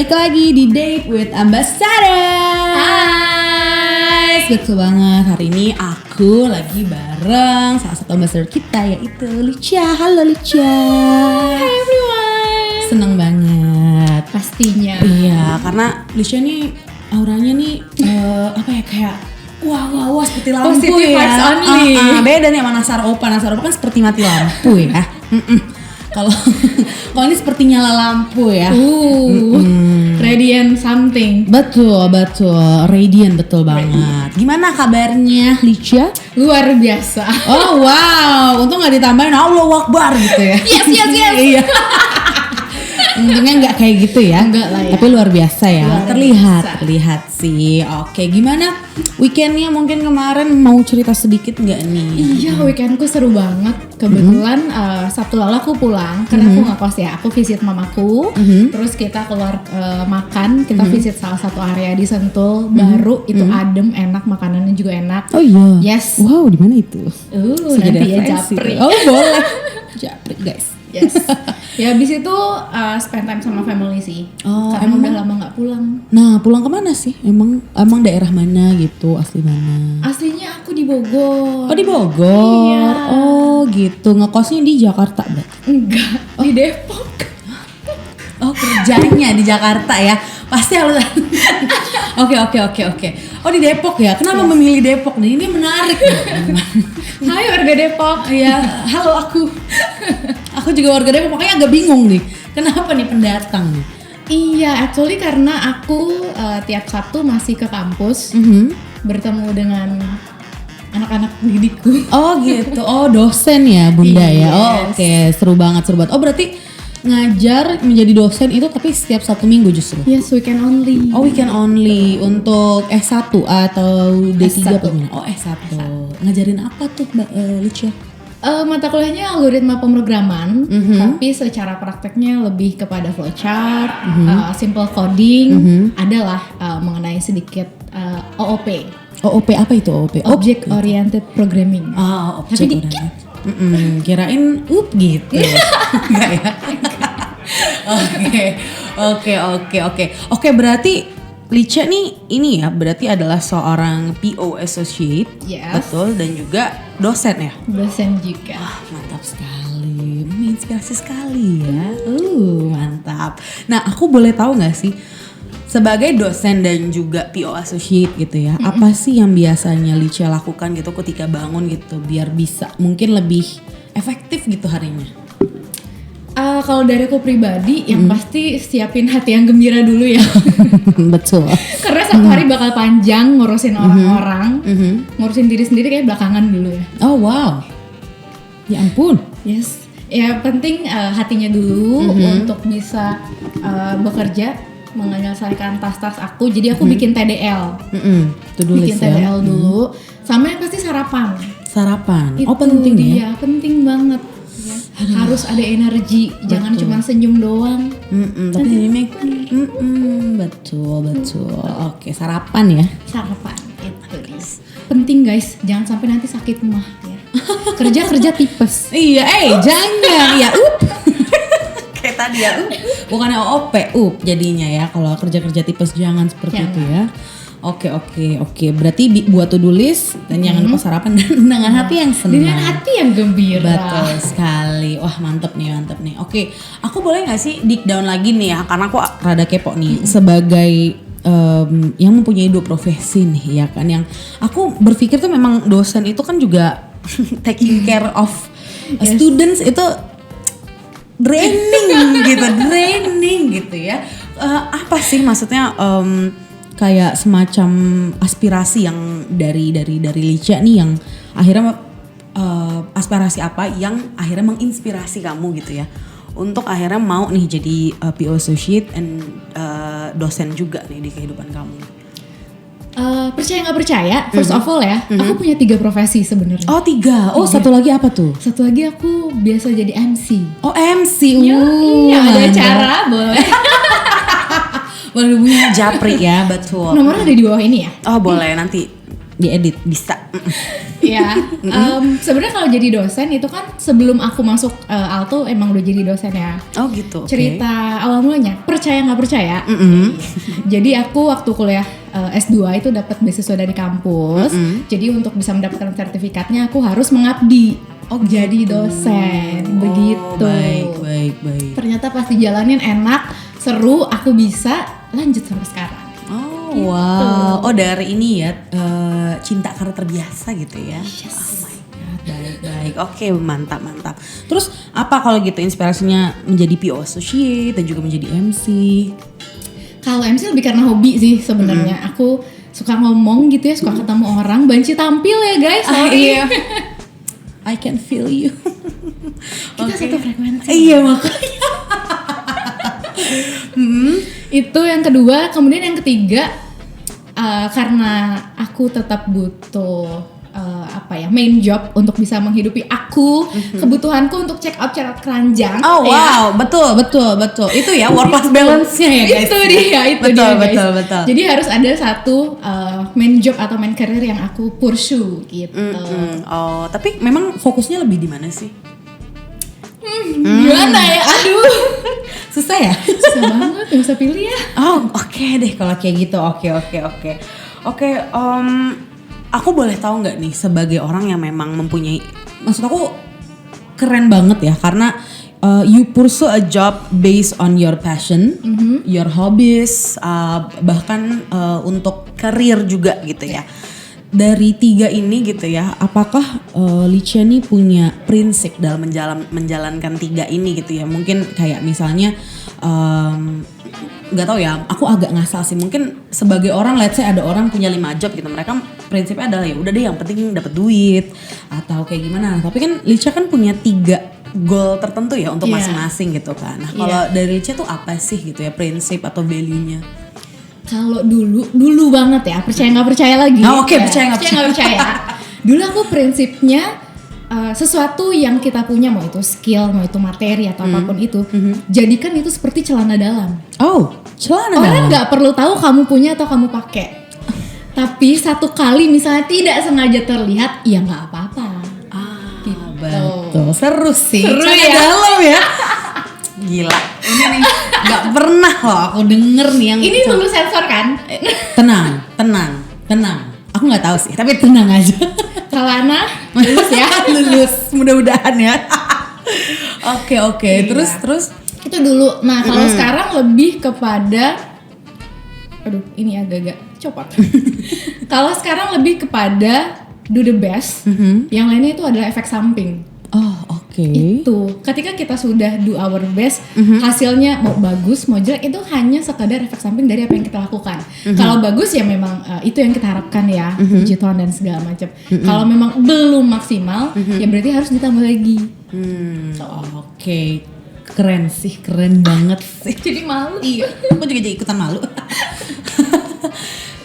balik lagi di Date with Ambassador. Hai. Betul banget, hari ini aku lagi bareng salah satu ambassador kita yaitu Licia. Halo Licia. Hi everyone. Seneng banget. Pastinya. Iya, karena Licia nih auranya nih kayak wah seperti lampu. Positive ya. vibes only. Beda nih sama Nasaropa kan seperti mati lampu ya. Kalau ini seperti nyala lampu ya. Radiant something. Betul, radiant betul banget. Gimana kabarnya Licia? Luar biasa. Oh wow, untung nggak ditambahin Allahu Akbar gitu ya. Yes. Iya. Untungnya nggak kayak gitu ya. Enggak lah ya. Tapi luar biasa ya. Luar Terlihat sih. Oke, gimana weekendnya? Mungkin kemarin mau cerita sedikit nggak nih? Iya, weekendku seru banget. Kebetulan Sabtu lalu aku pulang karena aku nggak kos ya. Aku visit mamaku. Terus kita keluar makan. Kita visit salah satu area di Sentul baru. Itu adem, enak, makanannya juga enak. Oh iya. Yes. Wow, di mana itu? Nanti ya Japri. Oh boleh. Japri guys. Yes. Ya habis itu spend time sama family sih. Oh, karena emang? udah lama nggak pulang. Nah, pulang kemana sih? Emang daerah mana gitu? Asli mana? Aslinya aku di Bogor. Oh di Bogor. Iya. Oh gitu. Ngekosnya di Jakarta berarti? Enggak, di Depok. Oh kerjanya di Jakarta ya. Pasti harus. Oke. Oh di Depok ya. Kenapa memilih Depok nih? Ini menarik. Hai warga Depok. Iya. Halo aku. Aku juga warga Depok, makanya agak bingung nih. Kenapa nih pendatang nih? Iya, actually karena aku tiap Sabtu masih ke kampus bertemu dengan anak-anak didikku. Oh gitu. Oh dosen ya Bunda ya. Oh Yes. oke. Seru banget. Oh berarti ngajar menjadi dosen itu tapi setiap Sabtu Minggu justru? Yes, weekend only. Oh weekend only. Untuk S1 atau D3 S1. apa gimana? Oh S1. Ngajarin apa tuh Mbak Licia? Mata kuliahnya algoritma pemrograman, tapi secara prakteknya lebih kepada flowchart, simple coding, adalah mengenai sedikit OOP. OOP apa itu OOP? Object Oriented Programming. Ah, Tapi object dikit. Kirain gitu. Enggak ya? Oke, berarti Licia nih ini ya berarti adalah seorang PO associate, Yes. betul, dan juga dosen ya. Dosen juga. Mantap sekali, menginspirasi sekali ya. Mantap. Nah, aku boleh tahu nggak sih sebagai dosen dan juga PO associate gitu ya, apa sih yang biasanya Licia lakukan gitu ketika bangun gitu biar bisa mungkin lebih efektif gitu harinya? Kalau dari aku pribadi, yang pasti siapin hati yang gembira dulu ya. Betul. Karena satu hari bakal panjang ngurusin orang-orang, ngurusin diri sendiri kayak belakangan dulu ya. Oh wow, ya ampun. Yes. Ya penting hatinya dulu untuk bisa bekerja, menyelesaikan tas-tas aku. Jadi aku bikin TDL. To-do list Bikin TDL dulu. Sama yang pasti sarapan. Sarapan. Itu Oh penting ya. dia, penting banget. Ya. Harus ada energi, jangan cuma senyum doang. Tapi ini betul. Oke, sarapan ya. Sarapan itu guys. Penting guys, jangan sampai nanti sakit mah ya. Kerja tipes. Iya, jangan ya. Kayak tadi ya. Bukannya OOP, jadinya ya. Kalau kerja tipes jangan seperti itu ya. Oke. Berarti buat to-do list dan jangan lupa sarapan dan dengan hati yang senang. Dengan hati yang gembira. Betul sekali. Wah mantep nih. Oke, aku boleh nggak sih dig down lagi nih ya? Karena aku rada kepo nih sebagai yang mempunyai dua profesi nih ya kan. Yang aku berpikir tuh memang dosen itu kan juga taking care of students itu draining gitu ya. Apa sih maksudnya? Kayak semacam aspirasi yang dari Licia nih yang akhirnya aspirasi apa yang akhirnya menginspirasi kamu gitu ya untuk akhirnya mau nih jadi PO associate and dosen juga nih di kehidupan kamu. Percaya nggak percaya, first of all ya, aku punya 3 profesi sebenarnya. Oh 3, satu lagi apa tuh? Satu lagi aku biasa jadi MC. Oh MC, Iya ada acara boleh. Boleh hubungi Japri ya, betul. Nomornya ada di bawah ini ya. Oh boleh nanti diedit bisa. Ya, sebenarnya kalau jadi dosen itu kan sebelum aku masuk Alto emang udah jadi dosen ya. Oh gitu. Cerita awal mulanya percaya nggak percaya. Jadi aku waktu kuliah S2 itu dapat beasiswa dari kampus. Jadi untuk bisa mendapatkan sertifikatnya aku harus mengabdi. Jadi dosen. Begitu. Baik. Ternyata pas dijalanin enak, seru, aku bisa lanjut sampai sekarang. Oh wow. Oh dari ini ya cinta karena terbiasa gitu ya. Yes. Oh my god. Baik. Oke, mantap. Terus apa kalau gitu inspirasinya menjadi PO associate dan juga menjadi MC? Kalau MC lebih karena hobi sih sebenarnya. Aku suka ngomong gitu ya, suka ketemu orang, banci tampil ya guys. Sorry. Iya. I can feel you. Kita satu frekuensi. Iya makanya. Itu yang kedua, kemudian yang ketiga karena aku tetap butuh main job untuk bisa menghidupi aku, kebutuhanku untuk check out keranjang. Oh wow, betul. Itu ya work life balance-nya ya guys. Itu dia guys. Betul. Jadi harus ada satu main job atau main career yang aku pursue gitu. Oh, tapi memang fokusnya lebih di mana sih? Gimana ya? Aduh. Susah ya? Susah banget, gak usah pilih ya. Oh, oke deh kalau kayak gitu. Oke, aku boleh tahu nggak nih sebagai orang yang memang mempunyai, maksud aku keren banget ya karena you pursue a job based on your passion, your hobbies, bahkan untuk karir juga gitu ya. Dari 3 ini gitu ya, apakah Licia nih punya prinsip dalam menjalankan 3 ini gitu ya? Mungkin kayak misalnya nggak tahu ya, aku agak ngasal sih. Mungkin sebagai orang, let's say ada orang punya 5 job gitu, mereka prinsipnya adalah ya udah deh yang penting dapat duit atau kayak gimana. Tapi kan Licia kan punya 3 goal tertentu ya untuk masing-masing gitu kan. Nah kalau dari Licia tuh apa sih gitu ya prinsip atau value-nya? Kalau dulu banget ya, percaya nggak percaya lagi. Oh, oke, percaya nggak percaya. Dulu aku prinsipnya sesuatu yang kita punya, mau itu skill, mau itu materi atau apapun itu, jadikan itu seperti celana dalam. Oh, celana dalam. Orang nggak perlu tahu kamu punya atau kamu pakai. Tapi satu kali misalnya tidak sengaja terlihat, ya nggak apa-apa. Gitu. Betul. Seru sih. Seru celana ya. dalam ya. Gila. Ini nih nggak pernah loh aku denger nih yang. Ini perlu sensor kan? Tenang. Aku nggak tahu sih, tapi tenang aja. Celana lulus ya. Lulus, mudah-mudahan ya. Oke. Iya. Terus. Itu dulu. Nah kalau sekarang lebih kepada, aduh ini agak-agak copot. Kalau sekarang lebih kepada do the best. Yang lainnya itu adalah efek samping. Oh oke. Itu ketika kita sudah do our best, hasilnya mau bagus mau jelek itu hanya sekadar efek samping dari apa yang kita lakukan. Kalau bagus ya memang itu yang kita harapkan ya, puji Tuhan dan segala macam. Kalau memang belum maksimal, ya berarti harus ditambah lagi. Oke. Keren sih, keren banget sih. Jadi malu. Iya, aku juga jadi ikutan malu.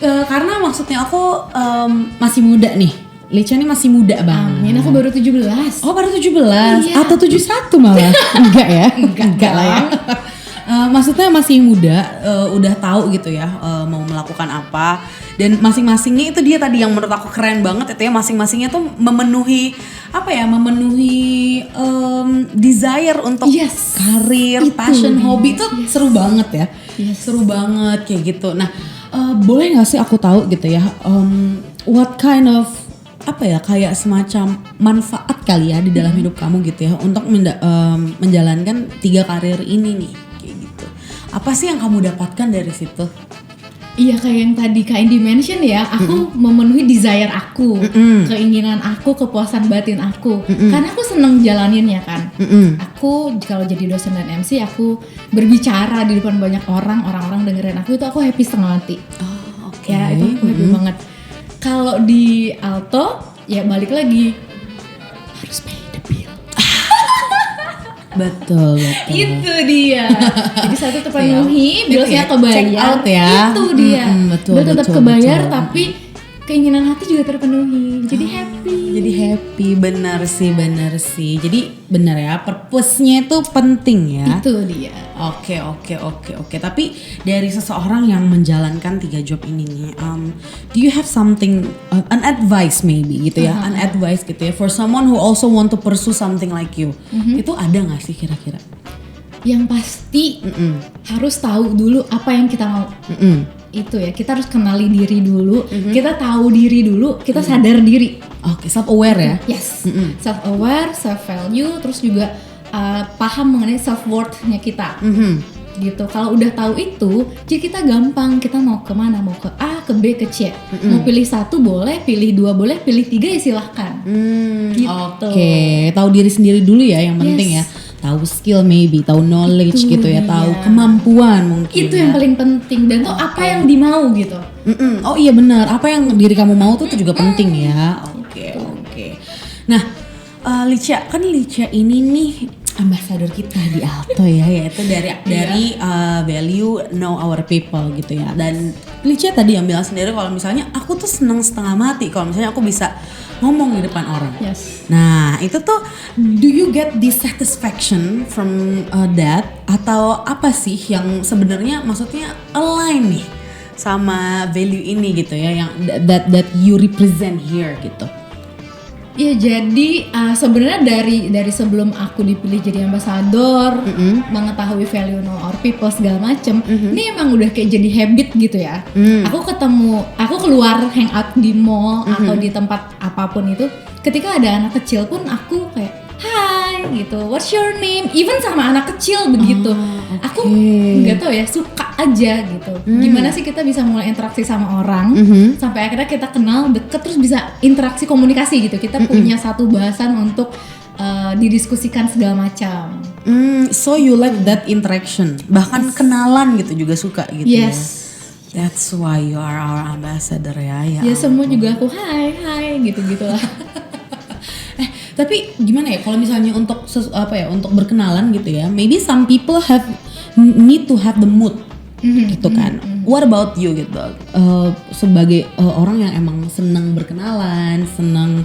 Karena maksudnya aku masih muda nih. Licia nih masih muda banget. Amin, aku baru 17. Oh baru 17? Iya. Atau 71 malah? Enggak ya? Enggak lah ya. Maksudnya masih muda, udah tahu gitu ya mau melakukan apa. Dan masing-masingnya itu dia tadi yang menurut aku keren banget itu ya. Masing-masingnya tuh memenuhi desire untuk karir, passion, hobi itu seru banget ya. Seru banget kayak gitu. Nah boleh gak sih aku tahu gitu ya, what kind of kayak semacam manfaat kali ya di dalam hidup kamu gitu ya untuk menjalankan 3 karir ini nih kayak gitu. Apa sih yang kamu dapatkan dari situ? Iya kayak yang tadi Kak Indi mention ya, aku memenuhi desire aku, keinginan aku, kepuasan batin aku. Karena aku seneng jalaninnya kan. Aku kalau jadi dosen dan MC aku berbicara di depan banyak orang-orang dengerin aku itu aku happy setengah mati. Oh oke. Ya itu aku happy banget. Kalau di Alto ya balik lagi harus pay the bill. Betul. Itu dia. Jadi satu terpenuhi, billnya kebayar. Check out ya. Itu dia. Betul. Tetap kebayar tapi keinginan hati juga terpenuhi. Jadi happy. happy. Bener sih. Jadi bener ya, purpose-nya itu penting ya. Itu dia. Oke. Tapi dari seseorang yang menjalankan 3 job ini nih, do you have something, an advice maybe gitu ya, an advice gitu ya, for someone who also want to pursue something like you, itu ada nggak sih kira-kira? Yang pasti harus tahu dulu apa yang kita mau. Itu ya, kita harus kenali diri dulu, kita tahu diri dulu, kita sadar diri. Oke, self aware ya. Yes, self aware, self value, terus juga paham mengenai self worth-nya kita. Gitu. Kalau udah tahu itu, jadi kita gampang, kita mau kemana, mau ke A, ke B, ke C. Mau pilih 1 boleh, pilih 2 boleh, pilih 3 ya silahkan. Gitu. Oke, tahu diri sendiri dulu ya, yang penting ya. Tahu skill maybe, tahu knowledge itu gitu ya, dia. Tahu kemampuan mungkin. Itu ya. yang paling penting, dan tuh apa yang dimau gitu. Oh iya benar, apa yang diri kamu mau tuh juga penting ya. Oke. Nah, Licia ini nih ambasador kita di Alto ya, yaitu dari value know our people gitu ya. Dan Licia tadi yang bilang sendiri kalau misalnya aku tuh seneng setengah mati kalau misalnya aku bisa ngomong di depan orang. Yes. Nah itu tuh, do you get dissatisfaction from that, atau apa sih yang sebenarnya maksudnya align nih sama value ini gitu ya, yang that you represent here gitu? Ya jadi sebenarnya dari sebelum aku dipilih jadi ambasador, mengetahui value know our people segala macem, ini emang udah kayak jadi habit gitu ya. Aku keluar hangout di mall atau di tempat apapun itu, ketika ada anak kecil pun aku kayak hi gitu, what's your name? Even sama anak kecil begitu. Aku nggak tahu ya, suka aja gitu. Gimana sih kita bisa mulai interaksi sama orang sampai akhirnya kita kenal, deket, terus bisa interaksi komunikasi gitu. Kita punya satu bahasan untuk didiskusikan segala macam. So you like that interaction, bahkan kenalan gitu juga suka gitu ya. That's why you are our ambassador ya. Ya semua juga aku hai gitu lah. Tapi gimana ya kalau misalnya untuk untuk berkenalan gitu ya, maybe some people need to have the mood gitu kan. What about you gitu, sebagai orang yang emang senang berkenalan, senang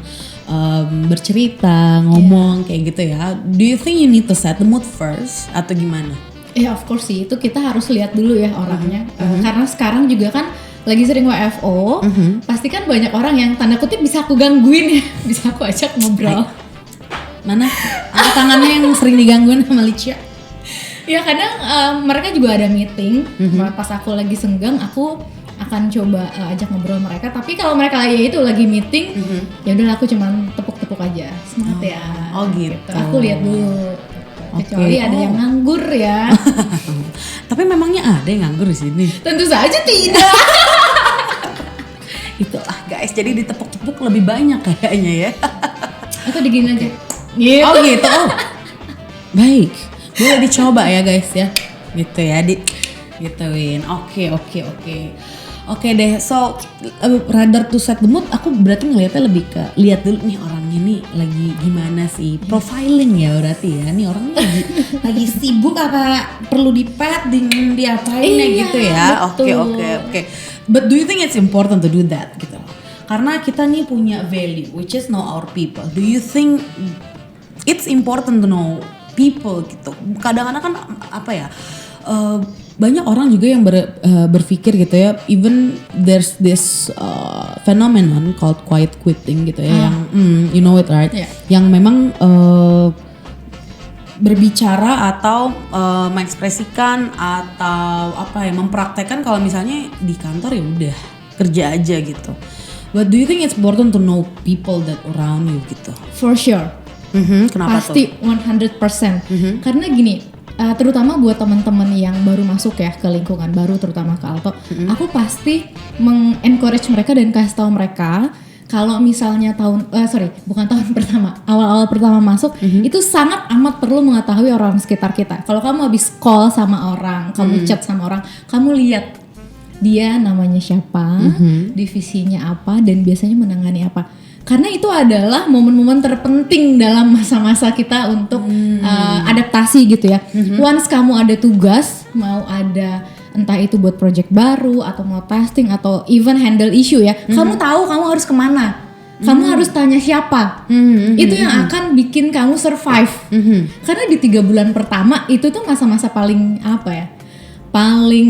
bercerita, ngomong kayak gitu ya, do you think you need to set the mood first atau gimana? Of course sih, itu kita harus lihat dulu ya orangnya. Karena sekarang juga kan lagi sering WFO, pasti kan banyak orang yang tanda kutip bisa aku gangguin ya, bisa aku ajak ngobrol. Mana angkat tangannya yang sering digangguin sama Licia? Ya kadang mereka juga ada meeting, pas aku lagi senggang aku akan coba ajak ngobrol mereka. Tapi kalau mereka lagi meeting, ya udah aku cuman tepuk-tepuk aja, semangat ya. Oh gitu. Aku lihat dulu. Kecuali ada yang nganggur ya. Tapi memangnya ada yang nganggur di sini? Tentu saja tidak. Itulah guys, jadi ditepuk-tepuk lebih banyak kayaknya ya. Atau digini aja. Gitu. Oh gitu. Oh. Baik. Boleh dicoba ya guys ya. Gitu ya, gituin. Oke. Oke deh. So rather to set the mood, aku berarti ngeliatnya lebih ke lihat dulu nih orangnya nih lagi gimana sih, profiling ya berarti ya. Nih orangnya lagi sibuk apa perlu diapain ya gitu ya. Oke. But do you think it's important to do that gitu? Karena kita nih punya value which is know our people. Do you think it's important to know people gitu? Kadang-kadang kan banyak orang juga yang berpikir gitu ya, even there's this phenomenon called quiet quitting gitu ya, yang you know it right, yang memang berbicara atau mengekspresikan atau mempraktekkan kalau misalnya di kantor ya udah kerja aja gitu. But do you think it's important to know people that around you gitu? For sure. Kenapa pasti tuh? 100%. Karena gini, terutama buat teman-teman yang baru masuk ya ke lingkungan baru, terutama ke Alto, aku pasti mengencourage mereka dan kasih tahu mereka kalau misalnya bukan tahun pertama, awal-awal pertama masuk, itu sangat amat perlu mengetahui orang sekitar kita. Kalau kamu habis call sama orang, kamu chat sama orang, kamu lihat dia namanya siapa, divisinya apa, dan biasanya menangani apa. Karena itu adalah momen-momen terpenting dalam masa-masa kita untuk adaptasi gitu ya. Once kamu ada tugas, mau ada entah itu buat project baru atau mau testing atau even handle issue ya, kamu tahu kamu harus kemana. kamu harus tanya siapa. Itu yang akan bikin kamu survive. Karena di 3 bulan pertama itu tuh masa-masa paling apa ya? Paling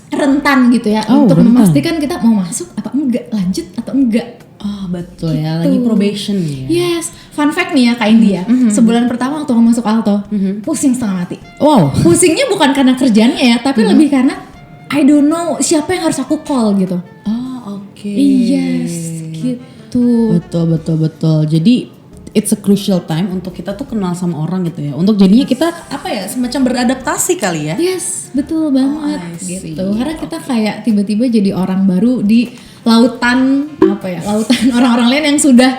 rentan gitu ya, untuk memastikan kita mau masuk apa enggak, lanjut atau enggak. Oh betul ya, lagi probation ya. Yes, fun fact nih ya Kak Indi ya, sebulan pertama waktu kamu masuk Alto, pusing setengah mati. Wow. Pusingnya bukan karena kerjaannya ya, tapi lebih karena I don't know siapa yang harus aku call gitu. Oh oke. Yes, gitu. Betul. Jadi it's a crucial time untuk kita tuh kenal sama orang gitu ya. Untuk jadinya kita apa ya, semacam beradaptasi kali ya. Yes, betul banget I see. gitu. Karena kita kayak tiba-tiba jadi orang baru di lautan apa ya? Lautan orang-orang lain yang sudah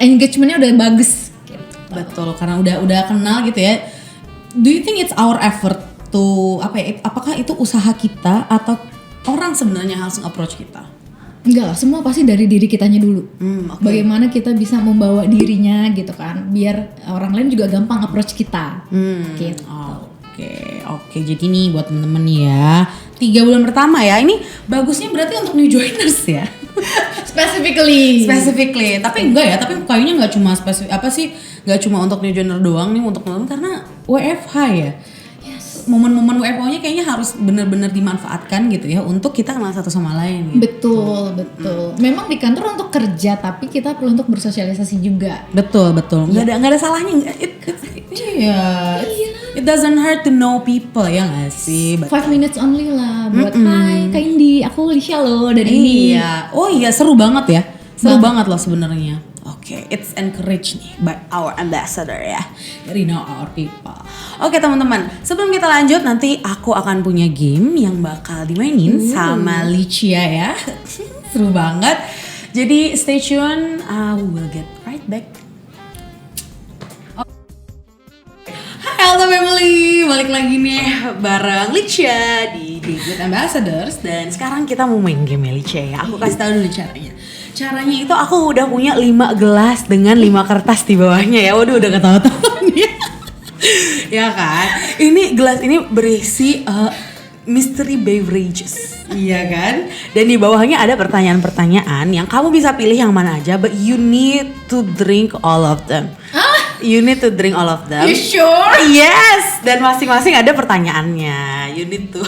engagementnya udah bagus. Gitu. Betul, karena udah kenal gitu ya. Do you think it's our effort to apa ya? Apakah itu usaha kita atau orang sebenarnya langsung approach kita? Enggak lah, semua pasti dari diri kitanya dulu. Okay. Bagaimana kita bisa membawa dirinya gitu kan, biar orang lain juga gampang approach kita. Gitu. Oke. Jadi nih buat temen-temen ya, 3 bulan pertama ya, ini bagusnya berarti untuk new joiners ya. Specifically. Tapi enggak ya, tapi kayaknya nggak cuma spesifik apa sih, nggak cuma untuk new joiner doang nih, untuk temen-temen karena WFH ya. Momen-momen WFO-nya kayaknya harus benar-benar dimanfaatkan gitu ya untuk kita kenal satu sama lain gitu. Betul. Memang di kantor untuk kerja, tapi kita perlu untuk bersosialisasi juga. Betul. Nggak ada salahnya. It doesn't hurt to know people ya nggak sih? 5 minutes only lah buat hai Kak Indi, aku Lisha loh dari ini. Iya. Oh iya, seru banget ya. Seru banget loh sebenarnya. Oke, it's encouraged nih by our ambassador ya. Dari know our people. Oke teman-teman, sebelum kita lanjut nanti aku akan punya game yang bakal dimainin sama Licia ya. Seru banget. Jadi stay tune, we will get right back. Hai Alta Family, balik lagi nih bareng Licia di Good Ambassadors. Dan sekarang kita mau main game ya Licia ya. Aku kasih tahu dulu caranya. Caranya itu aku udah punya 5 gelas dengan 5 kertas di bawahnya ya. Waduh udah ketawa-tawa nih. Ya kan? Ini gelas ini berisi mystery beverages. Iya kan? Dan di bawahnya ada pertanyaan-pertanyaan yang kamu bisa pilih yang mana aja, but you need to drink all of them. You need to drink all of them. You sure? Yes. Dan masing-masing ada pertanyaannya. You need to.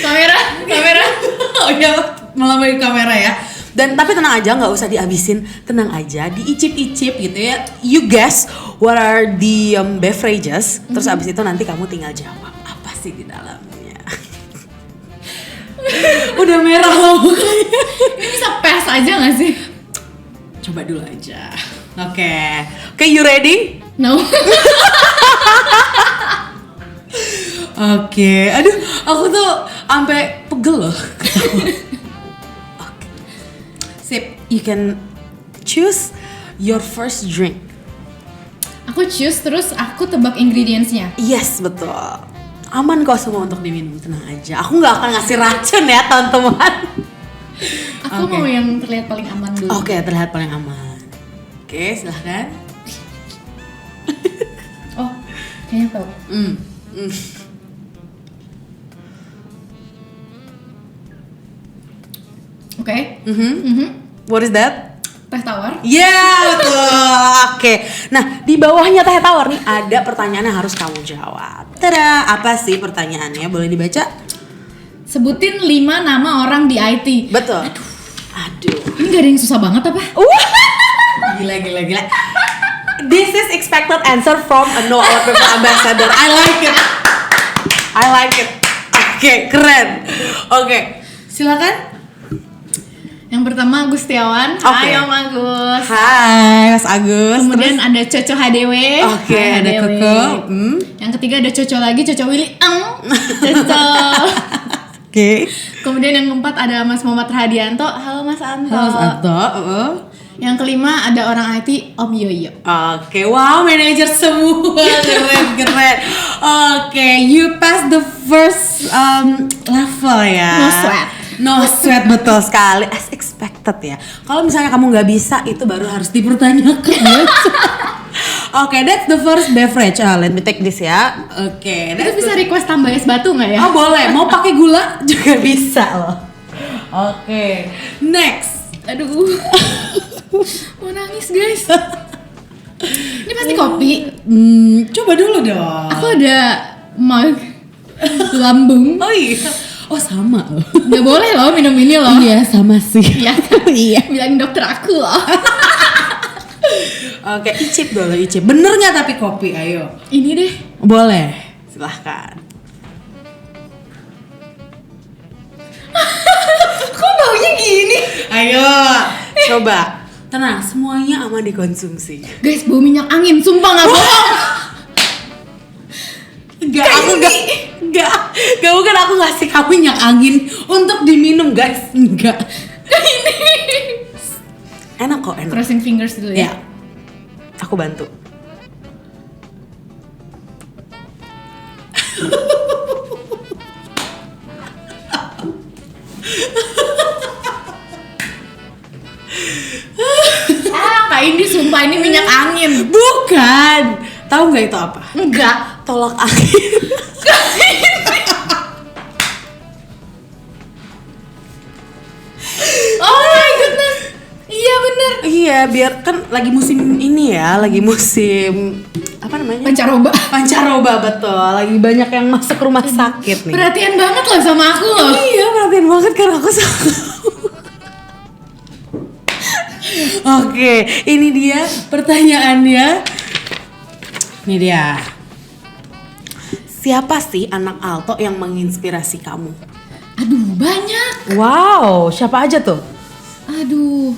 Kamera. Oh ya, malah bagi kamera ya. Dan tapi tenang aja, nggak usah dihabisin, tenang aja, diicip-icip gitu ya. You guess what are the beverages, terus abis itu nanti kamu tinggal jawab apa sih di dalamnya. Udah merah loh mukanya. Ini bisa pass aja nggak sih? Coba dulu aja. Oke, you ready? No. Oke, aduh, aku tuh sampai pegel loh. Sip, you can choose your first drink. Aku choose terus aku tebak ingredientsnya. Yes, betul. Aman kok semua untuk diminum, tenang aja. Aku nggak akan ngasih racun ya teman-teman. Aku mau yang terlihat paling aman dulu. Oke, terlihat paling aman. Oke, silahkan. Oh, kayaknya tahu. Oke. What is that? Teh tawar. Betul. Oke. Nah, di bawahnya teh tawar nih ada pertanyaan yang harus kamu jawab. Tada, apa sih pertanyaannya? Boleh dibaca? Sebutin 5 nama orang di IT. Betul. Aduh. Ini gak ada yang susah banget apa? Gila. This is expected answer from a No Our People ambassador. I like it. Oke, keren. Oke, silakan. Yang pertama Agustiawan. Okay. Hai Om Agus. Hai Mas Agus. Kemudian ada Coco HDW. Oke, Hai, ada HDW. Koko. Yang ketiga ada Coco lagi, Coco Willy. Coco. Oke. Kemudian yang keempat ada Mas Muhammad Hadianto. Halo Mas Anto. Halo Mas Anto. Yang kelima ada orang IT Om Yoyo. Oke, wow, manajer semua. Keren. Oke, you pass the first level ya. No sweat, betul sekali. As expected ya. Kalau misalnya kamu nggak bisa, itu baru harus dipertanyakan. Oke, that's the first beverage. Let me take this ya. Oke, Itu bisa request tambah es batu nggak ya? Oh boleh, mau pakai gula juga bisa loh. Oke, next. Aduh. Mau nangis guys. Ini pasti kopi. Coba dulu dong. Aku ada mug lambung. Oh iya. Oh sama loh. Gak boleh loh minum ini loh. Iya sama sih. Iya kan? Iya. Bilangin dokter aku loh. Oke, icip dulu icip. Bener nggak tapi kopi? Ayo. Ini deh. Boleh. Silahkan. Kok baunya gini? Ayo. Coba. Tenang, semuanya aman dikonsumsi. Guys, bau minyak angin, sumpah gak bohong. Enggak bukan aku ngasih kamu minyak angin untuk diminum guys, enggak. Enak kok, enak. Crossing fingers dulu ya. Ya, aku bantu. Kak ini sumpah ini minyak angin. Bukan. Tahu nggak itu apa? Enggak. Tolak angin. Oh my goodness. Iya bener. Iya, biar kan lagi musim ini ya, lagi musim apa namanya? Pancaroba. Pancaroba, betul. Lagi banyak yang masuk rumah sakit nih. Perhatian banget loh sama aku loh. Iya, perhatian banget karena aku sama. Oke, ini dia pertanyaannya. Ini dia. Siapa sih anak alto yang menginspirasi kamu? Aduh banyak. Wow, siapa aja tuh? Aduh.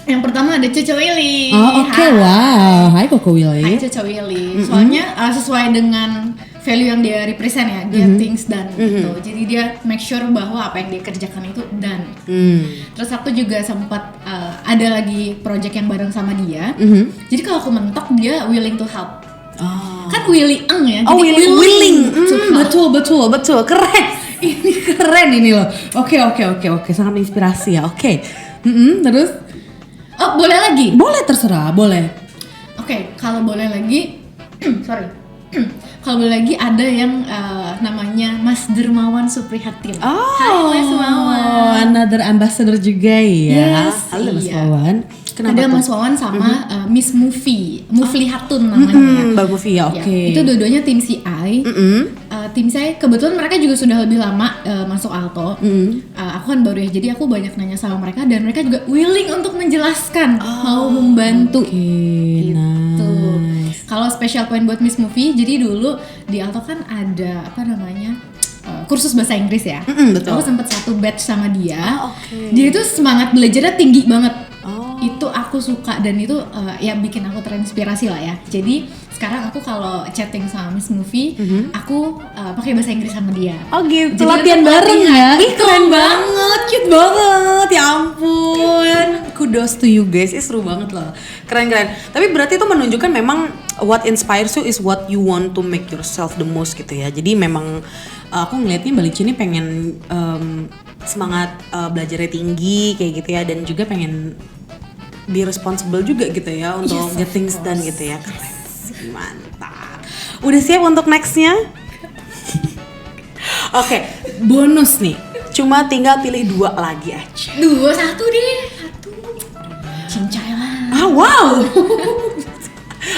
Yang pertama ada Coco Willy. Oh, oke, wow. Hai Koko Willy. Hai Coco Willy. Soalnya sesuai dengan value yang dia represent ya, dia things done gitu. Jadi dia make sure bahwa apa yang dia kerjakan itu done. Terus aku juga sempat ada lagi project yang bareng sama dia. Jadi kalau aku mentok dia willing to help. Oh. Kan willing ya. Oh, jadi willing. to help. Betul. Keren. Ini keren ini loh. Oke. Sangat menginspirasi ya. Oke. Terus? Oh, boleh lagi? Boleh, terserah, boleh. Oke, kalau boleh lagi, sorry. Kalau boleh lagi ada yang namanya Mas Dermawan Suprihatin. Oh, Hai Mas Wawan. Another ambassador juga ya. Yes, Halo Mas iya. Wawan. Kenapa Ada tuh? Mas Wawan sama Miss Mufli Hatun namanya. Mbak Mufi ya, oke. Ya, itu dua-duanya tim CI. Tim saya kebetulan mereka juga sudah lebih lama masuk Alto. Aku kan baru ya, jadi aku banyak nanya sama mereka dan mereka juga willing untuk menjelaskan, mau membantu. Oke, Gitu. nice. Kalau special point buat Miss Movie, jadi dulu di Alto kan ada apa namanya kursus bahasa Inggris ya. Betul. Aku sempat satu batch sama dia. Oke. Dia itu semangat belajarnya tinggi banget. Oh. Itu aku suka dan itu ya bikin aku terinspirasi lah ya. Jadi sekarang aku kalau chatting sama Miss Movie, aku pakai bahasa Inggris sama dia. Oh gitu, Jadi latihan untuk bareng ya? latihan. Ih keren banget, cute banget, ya ampun. Kudos to you guys, seru banget loh. Keren. Tapi berarti itu menunjukkan memang what inspires you is what you want to make yourself the most gitu ya. Jadi memang aku ngelihatnya Mbak Lici ini pengen semangat belajarnya tinggi kayak gitu ya. Dan juga pengen be responsible juga gitu ya untuk get things done gitu ya. Keren sih, mantap. Udah siap untuk nextnya? Oke, bonus nih. Cuma tinggal pilih 2 lagi aja. 2, 1 deh. 1. Cincai lah. Ah, wow.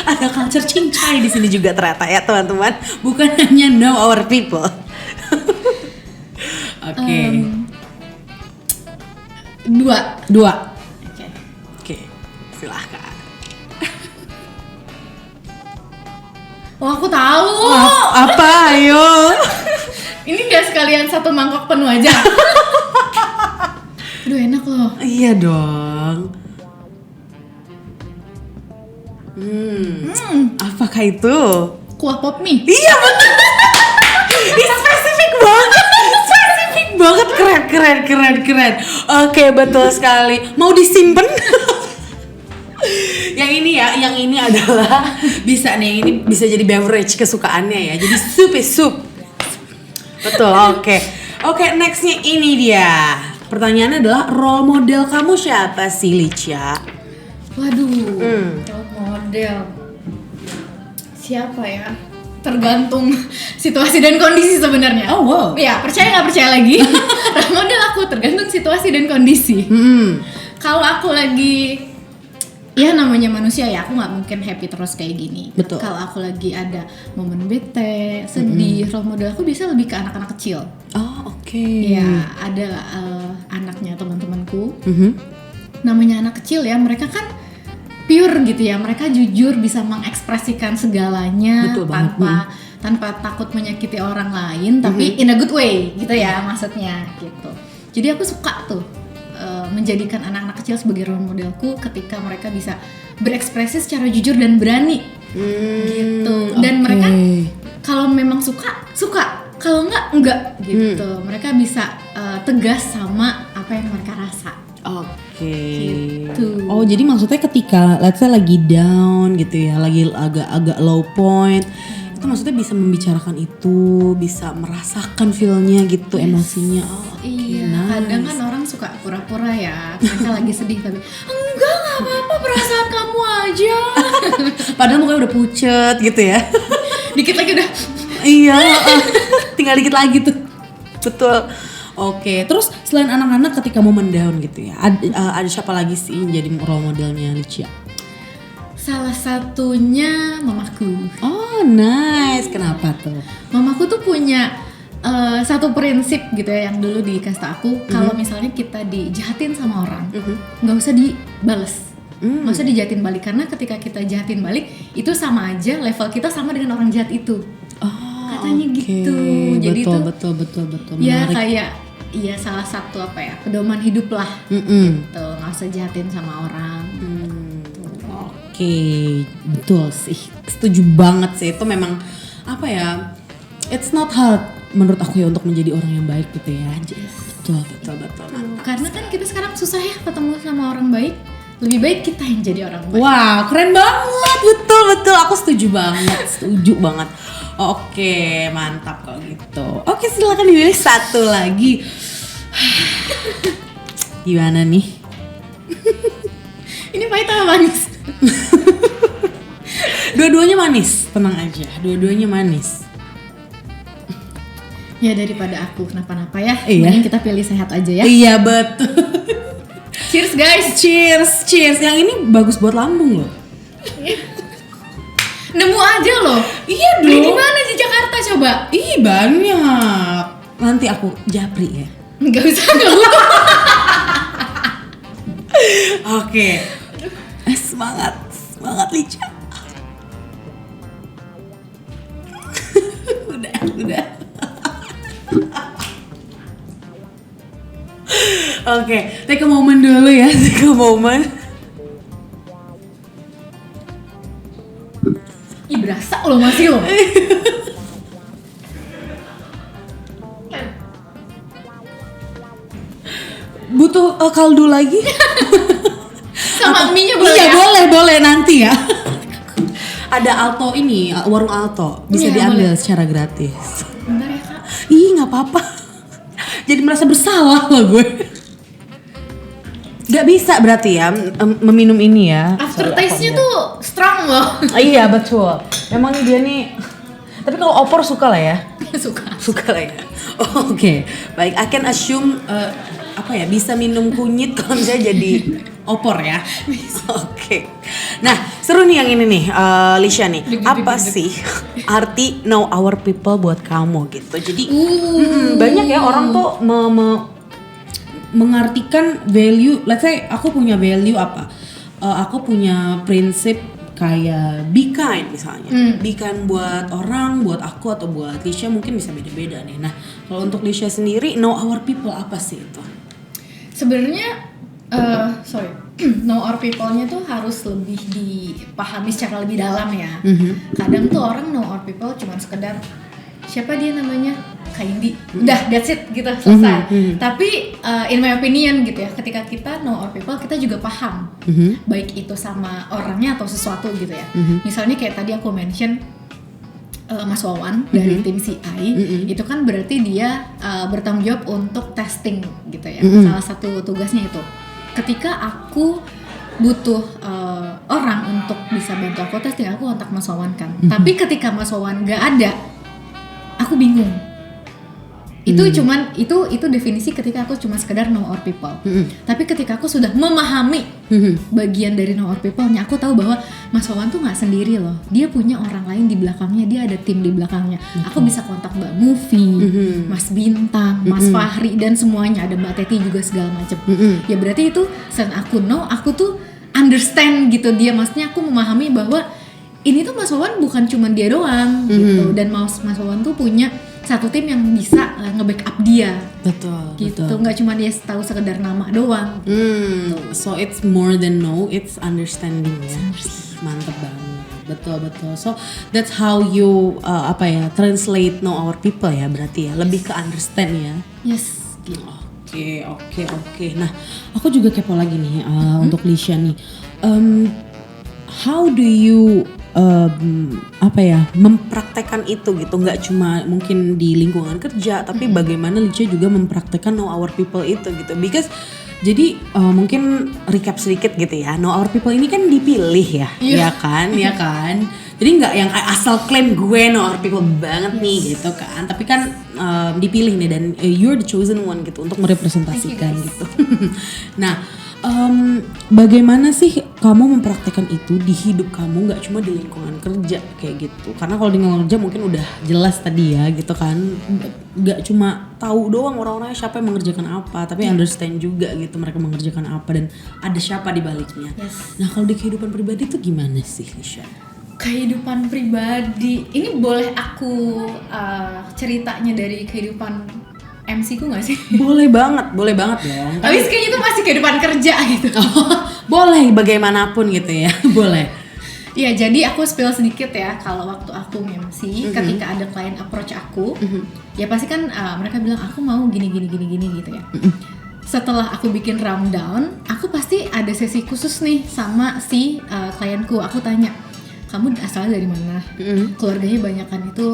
Ada culture cincai di sini juga ternyata ya, teman-teman. Bukan hanya know our people. Oke. 2. Oke. Silahkan. Oh, aku tahu. Apa? Ayo. Ini gak sekalian satu mangkok penuh aja. Aduh enak loh. Iya dong. Apakah itu? Kuah pop mie. Iya betul. Ini spesifik banget. Keren. Oke, betul sekali. Mau disimpan? Yang ini adalah bisa nih, ini bisa jadi beverage kesukaannya ya. Jadi soup. Betul, oke. Oke, nextnya ini dia. Pertanyaannya adalah role model kamu siapa sih, Licia? Waduh, role model. Siapa ya? Tergantung situasi dan kondisi sebenarnya. Oh, wow. Ya, percaya nggak percaya lagi. Role model aku tergantung situasi dan kondisi. Kalau aku lagi, ya namanya manusia ya, aku nggak mungkin happy terus kayak gini. Betul. Kalau aku lagi ada momen bete, sedih, role model aku bisa lebih ke anak-anak kecil. Oh, oke. Ya, ada anaknya teman-temanku. Namanya anak kecil ya, mereka kan pure gitu ya. Mereka jujur bisa mengekspresikan segalanya. Betul banget. tanpa takut menyakiti orang lain, tapi in a good way gitu ya maksudnya gitu. Jadi aku suka tuh menjadikan anak-anak kecil sebagai role modelku ketika mereka bisa berekspresi secara jujur dan berani gitu. Dan mereka kalau memang suka, kalau enggak gitu. Mereka bisa tegas sama apa yang mereka rasa. Oke. Gitu. Oh, jadi maksudnya ketika let's say lagi down gitu ya, lagi agak low point, itu maksudnya bisa membicarakan itu, bisa merasakan feel-nya gitu, emosinya. Oh, Iya, nice. kadang kan orang suka pura-pura ya, mereka lagi sedih tapi enggak apa-apa, perasaan kamu aja. Padahal mukanya udah pucet gitu ya. Dikit lagi udah. Iya, tinggal dikit lagi tuh. Betul. Oke, terus selain anak-anak ketika momen down gitu ya, ada siapa lagi sih yang jadi role modelnya Licia? Salah satunya mamaku. Oh, nice. Kenapa tuh? Mamaku tuh punya satu prinsip gitu ya yang dulu dikasih ke aku, kalau misalnya kita dijahatin sama orang, nggak usah dibales. Nggak usah dijahatin balik, karena ketika kita jahatin balik itu sama aja level kita sama dengan orang jahat itu. Katanya gitu. Jadi betul. Ya Menarik. kayak iya salah satu apa ya, pedoman hidup lah. Gitu, nggak usah jahatin sama orang. Oke, betul sih. Setuju banget sih. Itu memang apa ya? It's not hard menurut aku ya untuk menjadi orang yang baik gitu ya. Betul. Mantap. Karena kan kita sekarang susah ya ketemu sama orang baik. Lebih baik kita yang jadi orang baik. Wah, keren banget. Betul. Aku setuju banget. Oke, mantap kalau gitu. Oke, silakan dipilih satu lagi. Gimana nih? Ini pahit apa manis? Dua-duanya manis, tenang aja. Dua-duanya manis. Ya daripada aku kenapa-napa ya, Iya. mending kita pilih sehat aja ya. Iya, betul. Cheers guys. Cheers. Yang ini bagus buat lambung loh. Nemu aja loh. Iya Beli di mana di Jakarta coba? Ih, banyak. Nanti aku japri ya. Nggak butuh. Oke. Semangat Lica. Udah. Oke, take a moment dulu ya, Ih berasa loh masih loh. Butuh kaldu lagi? Sama mie-nya boleh Iya, ya? boleh nanti ya. Ada Alto ini, warung Alto, bisa Iya, diambil boleh. secara gratis. Bentar ya kak. Ih, nggak apa-apa. Jadi merasa bersalah loh gue. Gak bisa berarti ya meminum ini ya. Aftertaste-nya tuh strong loh. Iya betul. Memang dia nih. Tapi kalau opor suka lah ya. Suka. Lah ya. Oke. Baik, I can assume bisa minum kunyit kalau misalnya jadi opor ya. Oke. Nah, seru nih yang ini nih, Licia nih. Apa sih arti know our people buat kamu gitu? Jadi banyak ya orang tuh mengartikan value. Let's say aku punya value apa? Aku punya prinsip kayak be kind misalnya. Be kind buat orang, buat aku atau buat Licia mungkin bisa beda-beda nih. Nah, kalau untuk Licia sendiri know our people apa sih itu? Sebenarnya know our people-nya tuh harus lebih dipahami secara lebih dalam ya. Kadang tuh orang know our people cuma sekedar siapa dia namanya Kak Indi, udah that's it gitu selesai. Tapi in my opinion gitu ya, ketika kita know our people kita juga paham baik itu sama orangnya atau sesuatu gitu ya. Misalnya kayak tadi aku mention Mas Wawan dari tim CI, itu kan berarti dia bertanggung jawab untuk testing gitu ya. Salah satu tugasnya itu. Ketika aku butuh orang untuk bisa bantu aku testing, aku kontak Mas Wawan kan. Tapi ketika Mas Wawan gak ada, aku bingung. Itu cuman itu definisi ketika aku cuma sekedar know our people. Tapi ketika aku sudah memahami bagian dari know our people-nya, aku tahu bahwa Mas Wawan tuh nggak sendiri loh. Dia punya orang lain di belakangnya, dia ada tim di belakangnya. Aku bisa kontak Mbak Mufi, Mas Bintang, Mas Fahri dan semuanya, ada Mbak Teti juga segala macam. Ya berarti itu saat aku know, aku tuh understand gitu dia, maksudnya aku memahami bahwa ini tuh Mas Wawan bukan cuma dia doang gitu, dan Mas Wawan tuh punya satu tim yang bisa nge-backup dia. Betul. Gitu, nggak cuma dia tahu sekedar nama doang. So it's more than know, it's understanding ya. Mantep banget. Betul. So that's how you translate know our people ya, berarti ya, lebih ke understand ya. Yes. Gitu. Oke. Nah, aku juga kepo lagi nih untuk Lisha nih. How do you mempraktekkan itu gitu, nggak cuma mungkin di lingkungan kerja, tapi bagaimana Lisha juga mempraktekkan know our people itu gitu, because jadi mungkin recap sedikit gitu ya, know our people ini kan dipilih ya, ya kan, jadi nggak yang asal klaim gue know our people banget nih gitu kan, tapi kan dipilih nih dan you're the chosen one gitu untuk merepresentasikan gitu. Nah, bagaimana sih kamu mempraktekkan itu di hidup kamu, nggak cuma di lingkungan kerja kayak gitu? Karena kalau di lingkungan kerja mungkin udah jelas tadi ya gitu kan, nggak cuma tahu doang orang-orangnya siapa yang mengerjakan apa, tapi understand juga gitu mereka mengerjakan apa dan ada siapa di baliknya. Nah, kalau di kehidupan pribadi itu gimana sih, Lisha? Kehidupan pribadi ini boleh aku ceritanya dari kehidupan MC ku gak sih? Boleh banget dong. Tapi kayaknya itu masih kehidupan kerja gitu. Boleh, bagaimanapun gitu ya. Boleh. Iya, jadi aku spill sedikit ya. Kalau waktu aku MC, ketika ada klien approach aku, ya pasti kan mereka bilang aku mau gini gitu ya. Setelah aku bikin rundown, aku pasti ada sesi khusus nih sama si klienku. Aku tanya, kamu asalnya dari mana? Keluarganya banyakan itu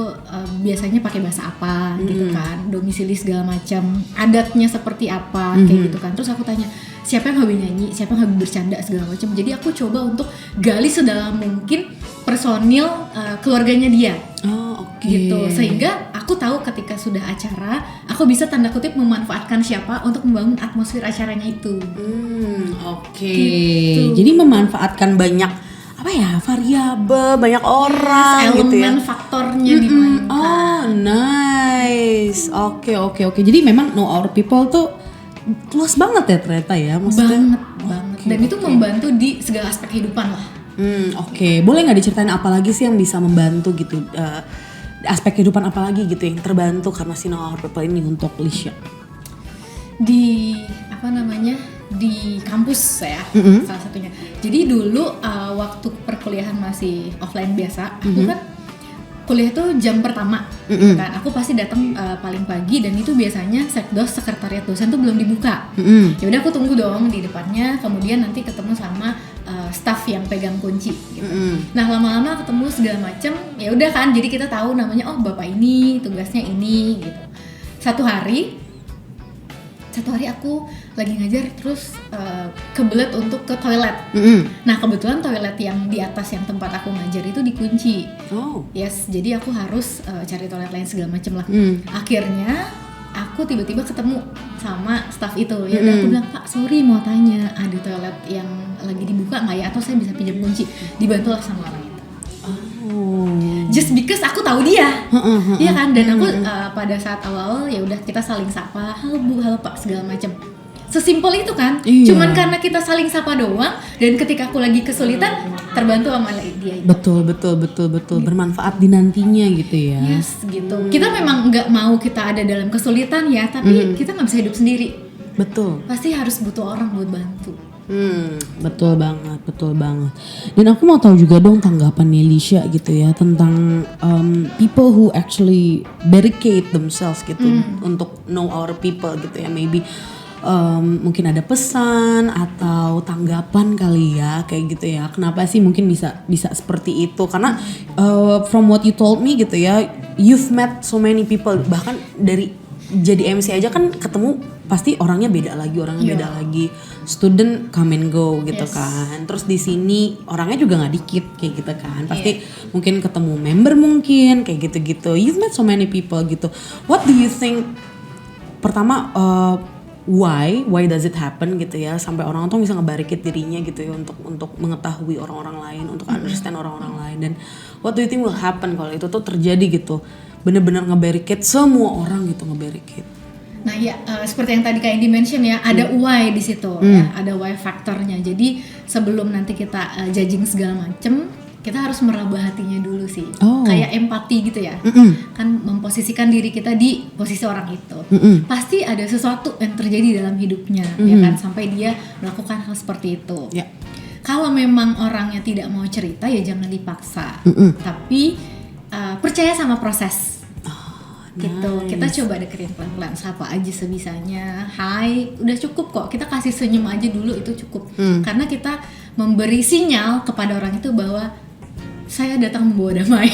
biasanya pakai bahasa apa gitu kan, domisili segala macam, adatnya seperti apa kayak gitu kan. Terus aku tanya, siapa yang hobi nyanyi, siapa yang hobi bercanda segala macam. Jadi aku coba untuk gali sedalam mungkin personil keluarganya dia. Gitu, sehingga aku tahu ketika sudah acara, aku bisa tanda kutip memanfaatkan siapa untuk membangun atmosfer acaranya itu. Gitu. Jadi memanfaatkan banyak variabel, banyak orang gitu ya. Elemen faktornya dimainkan. Oh, nice. Oke. Jadi memang know our people tuh luas banget ya ternyata ya, maksudnya. Banget. Dan itu membantu di segala aspek kehidupan lah. Boleh nggak diceritain apa lagi sih yang bisa membantu gitu, aspek kehidupan apa lagi gitu yang terbantu karena si know our people ini untuk Lisha? Di di kampus ya, salah satunya. Jadi dulu waktu perkuliahan masih offline biasa, aku kan kuliah tuh jam pertama, kan aku pasti datang paling pagi, dan itu biasanya sekdos sekretariat dosen tuh belum dibuka. Ya udah aku tunggu dong di depannya, kemudian nanti ketemu sama staff yang pegang kunci gitu. Nah, lama-lama ketemu segala macem, ya udah kan, jadi kita tahu namanya, oh bapak ini tugasnya ini gitu. Satu hari aku lagi ngajar, terus kebelet untuk ke toilet. Nah, kebetulan toilet yang di atas yang tempat aku ngajar itu dikunci. Yes, jadi aku harus cari toilet lain segala macem lah. Akhirnya aku tiba-tiba ketemu sama staff itu. Ya udah, aku bilang, Pak, sorry mau tanya, ada toilet yang lagi dibuka nggak ya, atau saya bisa pinjam kunci? Dibantulah sama orang itu. Just because aku tahu dia, iya kan, dan aku pada saat awal ya udah kita saling sapa, halo Bu, halo Pak, segala macam. Sesimpel itu kan, cuman karena kita saling sapa doang, dan ketika aku lagi kesulitan terbantu sama dia. Betul, bermanfaat di nantinya gitu ya. Yes, gitu. Kita memang nggak mau kita ada dalam kesulitan ya, tapi kita nggak bisa hidup sendiri. Betul. Pasti harus butuh orang buat bantu. Betul banget. Dan aku mau tahu juga dong tanggapannya Lisha gitu ya tentang people who actually dedicate themselves gitu untuk know our people gitu ya. Maybe mungkin ada pesan atau tanggapan kali ya kayak gitu ya. Kenapa sih mungkin bisa seperti itu? Karena from what you told me gitu ya, you've met so many people, bahkan dari jadi MC aja kan ketemu pasti orangnya beda lagi, student come and go gitu kan. Terus di sini orangnya juga nggak dikit kayak gitu kan, pasti mungkin ketemu member mungkin kayak gitu. You've met so many people gitu. What do you think pertama why does it happen gitu ya, sampai orang tuh bisa ngebarikit dirinya gitu ya untuk mengetahui orang-orang lain, untuk understand orang-orang lain. Dan what do you think will happen kalau itu tuh terjadi gitu, bener-bener ngebarikit semua orang gitu, ngebarikit. Nah ya seperti yang tadi kayak di-mention ya, ada why di situ ya, ada why faktornya. Jadi sebelum nanti kita judging segala macem, kita harus meraba hatinya dulu sih. Kayak empati gitu ya. Kan memposisikan diri kita di posisi orang itu. Pasti ada sesuatu yang terjadi dalam hidupnya ya kan, sampai dia melakukan hal seperti itu. Yeah. Kalau memang orangnya tidak mau cerita ya jangan dipaksa. Tapi percaya sama proses. Gitu, kita coba deketin pelan-pelan, sapa aja sebisanya, hai, udah cukup kok, kita kasih senyum aja dulu itu cukup. Karena kita memberi sinyal kepada orang itu bahwa saya datang membawa damai.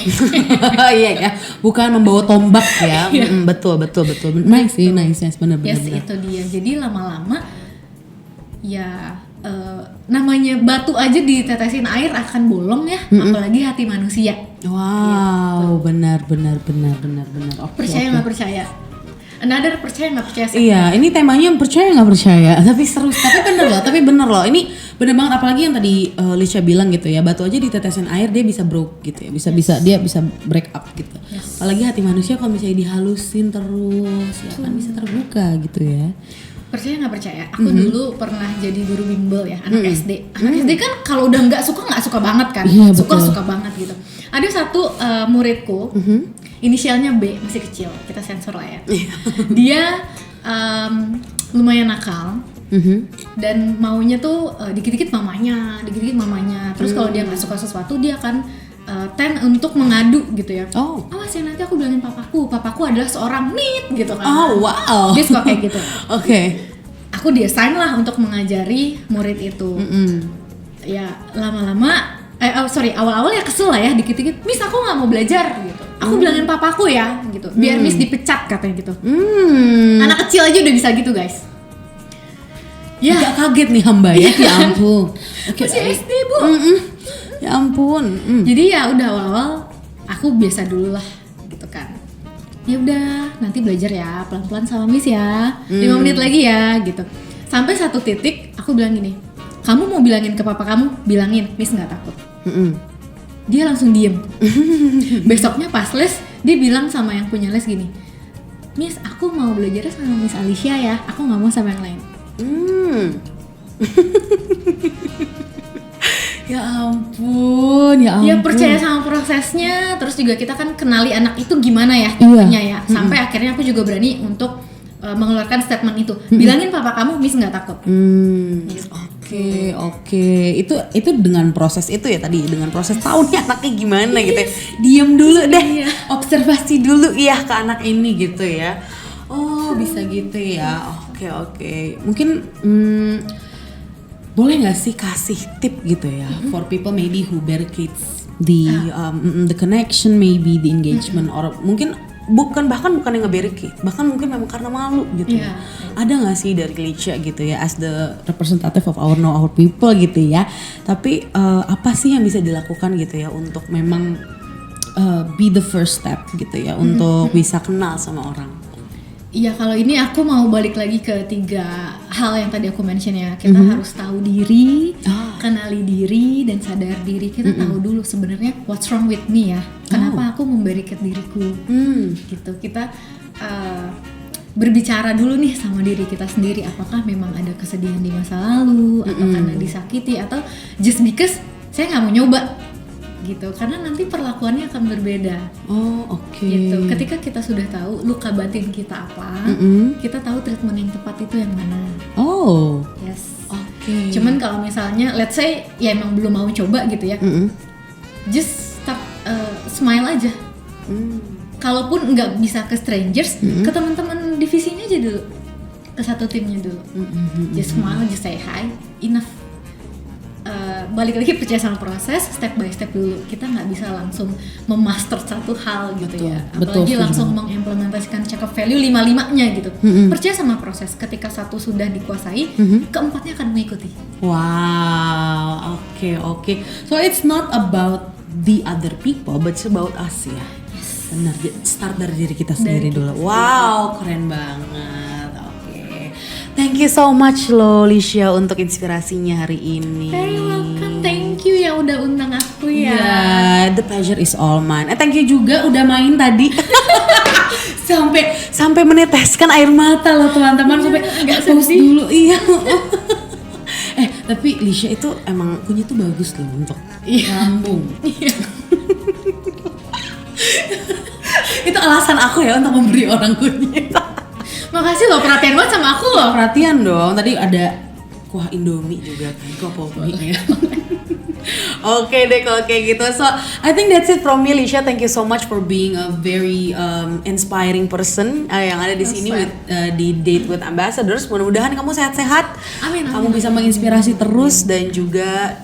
Iya ya, bukan membawa tombak ya. Betul. Nice sih, nice benar. Yes, itu dia. Jadi lama-lama ya namanya batu aja ditetesin air akan bolong ya, apalagi hati manusia. Wow, gitu. benar. Okay, percaya nggak percaya? Another percaya nggak percaya? Iya, ini temanya percaya nggak percaya, tapi seru, tapi bener loh. Ini bener banget, apalagi yang tadi Licia bilang gitu ya, batu aja ditetesin air dia bisa broke gitu ya, dia bisa break up gitu. Apalagi hati manusia kalau misalnya dihalusin terus, ya kan bisa terbuka gitu ya. Percaya nggak percaya? Aku dulu pernah jadi guru bimbel ya, anak SD. Anak SD kan kalau udah nggak suka banget kan, suka banget gitu. Ada satu muridku, inisialnya B, masih kecil, kita sensor lah ya. Dia lumayan nakal. Dan maunya tuh dikit-dikit mamanya. Terus kalau dia nggak suka sesuatu dia akan tend untuk mengadu gitu ya. Awas ya nanti aku bilangin papaku adalah seorang nit gitu kan. Wow. Dia suka kayak gitu. Oke. Aku diassign lah untuk mengajari murid itu. Ya lama-lama awal-awal ya kesel lah ya, dikit-dikit, Miss aku nggak mau belajar gitu. Aku bilangin papaku ya gitu, biar Miss dipecat katanya gitu. Anak kecil aja udah bisa gitu guys. Ya gak kaget nih hamba ya. Ya ampun. Masih SD bu. Ya ampun. Jadi ya udah awal-awal aku biasa dulu lah gitu kan. Ya udah nanti belajar ya pelan-pelan sama Miss ya. 5 menit lagi ya gitu. Sampai satu titik aku bilang gini, kamu mau bilangin ke papa kamu, bilangin, Miss nggak takut. Dia langsung diem. Besoknya pas les dia bilang sama yang punya les gini, Miss aku mau belajar sama Miss Alicia ya, aku nggak mau sama yang lain. Ya ampun. Ya percaya sama prosesnya, terus juga kita kan kenali anak itu gimana ya tipenya ya. Sampai akhirnya aku juga berani untuk mengeluarkan statement itu. Bilangin papa kamu, Miss nggak takut. Gitu. Oke. Itu dengan proses itu ya tadi, dengan proses tahu nih anaknya gimana gitu ya. Diem dulu deh, observasi dulu ya ke anak ini gitu ya. Oh bisa gitu ya. Oke. Mungkin boleh nggak sih kasih tip gitu ya for people maybe who barricades the connection, maybe the engagement, or mungkin bahkan bukan yang nge-barricade, bahkan mungkin memang karena malu gitu ya. Ada nggak sih dari Licia gitu ya as the representative of our people gitu ya, tapi apa sih yang bisa dilakukan gitu ya untuk memang be the first step gitu ya untuk bisa kenal sama orang? Iya, kalau ini aku mau balik lagi ke 3 hal yang tadi aku mention ya. Kita harus tahu diri, kenali diri, dan sadar diri. Kita tahu dulu sebenarnya what's wrong with me ya. Kenapa aku memberikan diriku? Gitu. Kita berbicara dulu nih sama diri kita sendiri. Apakah memang ada kesedihan di masa lalu, atau karena disakiti, atau just because saya nggak mau nyoba gitu, karena nanti perlakuannya akan berbeda. Gitu. Ketika kita sudah tahu luka batin kita apa, kita tahu treatment yang tepat itu yang mana. Yes. Cuman kalau misalnya let's say ya emang belum mau coba gitu ya, just start smile aja. Kalaupun nggak bisa ke strangers, ke teman-teman divisinya aja dulu, ke satu timnya dulu. Just smile, just say hi, enough. Balik lagi percaya sama proses, step by step dulu. Kita nggak bisa langsung memaster satu hal gitu ya. Apalagi langsung mengimplementasikan check of value 5-5-nya gitu. Percaya sama proses. Ketika satu sudah dikuasai, keempatnya akan mengikuti. Wow, oke. So it's not about the other people, but it's about us ya. Yes. Benar, start dari diri kita sendiri dulu. Wow, keren banget. Thank you so much loh Lisha untuk inspirasinya hari ini. Very welcome, thank you yang udah undang aku ya. Yeah, the pleasure is all mine. Thank you juga udah main tadi. sampai meneteskan air mata loh teman-teman, sampai agak pause sedih. dulu. Iya. Tapi Lisha itu emang kunyit tuh bagus loh untuk lambung. Itu alasan aku ya untuk memberi orang kunyit. Makasih loh, perhatian banget sama aku loh. Perhatian dong, tadi ada kuah Indomie juga kan, kuah pomi ya. Oke deh kalau kayak gitu. So I think that's it from me, Lisha. Thank you so much for being a very inspiring person yang ada di sini with, di Date with Ambassadors. Mudah-mudahan kamu sehat-sehat. Amin, Kamu bisa menginspirasi terus dan juga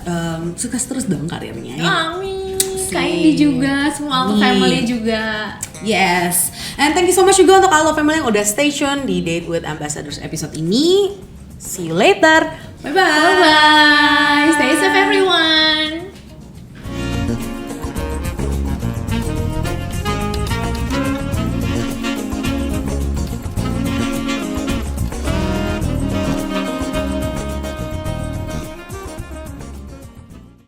sukses terus dong karirnya. Ya? Amin. Kak Indi juga, semua Allo Family juga. Yes. And thank you so much juga untuk Allo Family yang udah stay tune di Date with Ambassadors episode ini. See you later. Bye-bye. Bye-bye. Stay safe everyone.